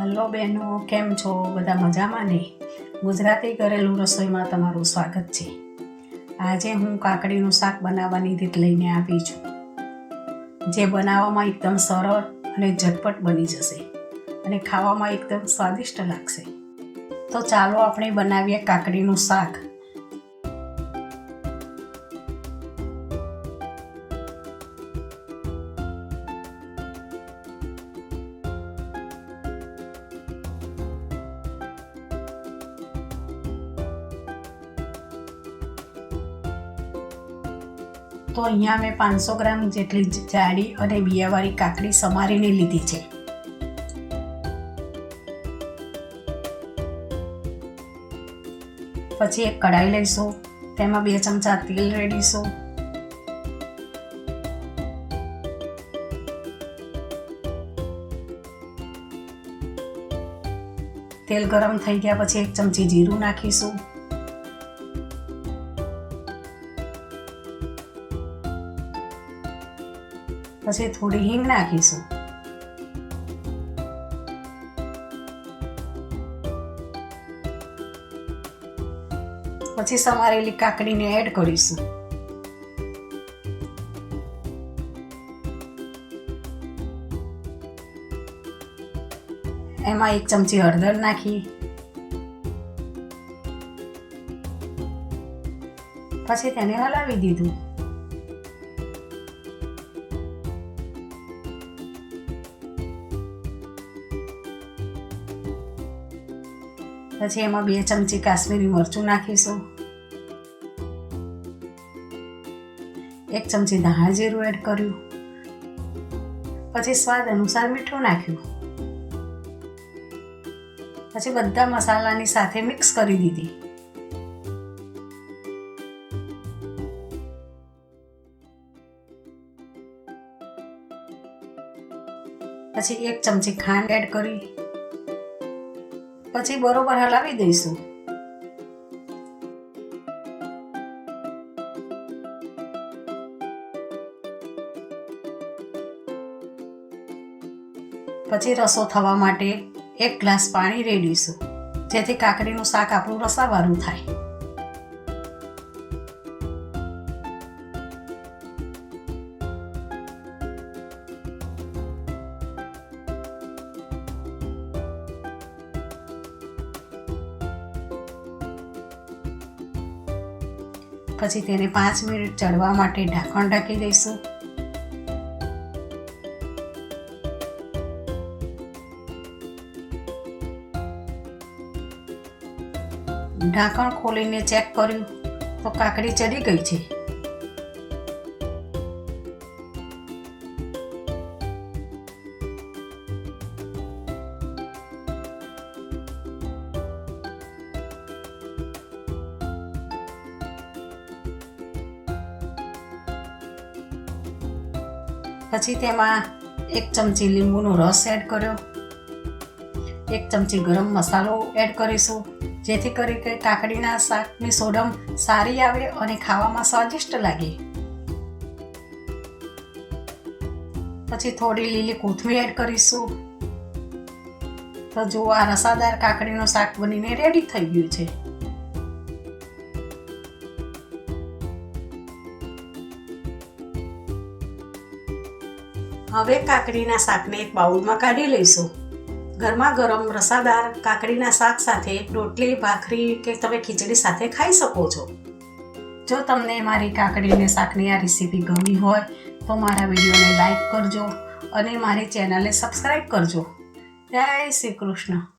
Hello બહેનો, કેમ છો? બધા મજામાં ને? ગુજરાતી ઘરેલું રસોઈમાં તમારું સ્વાગત છે. આજે હું કાકડીનું શાક બનાવવાની રીત લઈને આવી છું, જે બનાવવામાં એકદમ સરળ અને ઝટપટ બની જશે અને ખાવામાં એકદમ સ્વાદિષ્ટ લાગશે. તો ચાલો આપણે બનાવીએ કાકડીનું શાક. તો અહીંયા મેં 500 ગ્રામ જેટલી જાડી અને બિયાવાળી કાકડી સમારીને લીધી છે. પછી એક કઢાઈ લઈશું, તેમાં 2 ચમચા તેલ રેડીશું. તેલ ગરમ થઈ ગયા પછી 1 ચમચી જીરું નાખીશું. પછી થોડી હિંગ નાખીશું. પછી સમારેલી કાકડીને એડ કરીશું. એમાં 1 ચમચી હળદર નાખી. પછી તેને હલાવી દીધું. પછી એમાં 2 ચમચી કાશ્મીરી મરચું નાખીશું. 1 ચમચી ધાણા જીરું એડ કર્યું. પછી સ્વાદ અનુસાર મીઠું નાખ્યું. પછી બધા મસાલાની સાથે મિક્સ કરી દીધી. પછી 1 ચમચી ખાંડ એડ કરી. પછી બરોબર હલાવી દઈશું. પછી રસો થવા માટે 1 ગ્લાસ પાણી રેડીશું, જેથી કાકડીનું શાક આપણું રસાવાળું થાય. પછી તેને 5 મિનિટ ચડવા માટે ઢાંકણ ઢાંકી દઈશું. ઢાંકણ ખોલીને ચેક કર્યું તો કાકડી ચડી ગઈ છે. પછી તેમાં 1 ચમચી લીંબુનો રસ એડ કર્યો. 1 ચમચી ગરમ મસાલો એડ કરીશું, જેથી કરી કે કાકડીના શાકની સોડમ સારી આવે અને ખાવામાં સ્વાદિષ્ટ લાગે. પછી થોડી લીલી કોથમીર એડ કરીશું. તો જો આ રસાદાર કાકડીનું શાક બનીને રેડી થઈ ગયું છે. હવે કાકડીના શાકને એક બાઉલમાં કાઢી લઈશું. ગરમા ગરમ રસાદાર કાકડીના શાક સાથે રોટલી, ભાખરી કે તમે ખીચડી સાથે ખાઈ શકો છો. જો તમને મારી કાકડીને શાકની આ રેસીપી ગમી હોય તો મારા વિડીયોને લાઈક કરજો અને મારી ચેનલને સબસ્ક્રાઈબ કરજો. જય શ્રી કૃષ્ણ.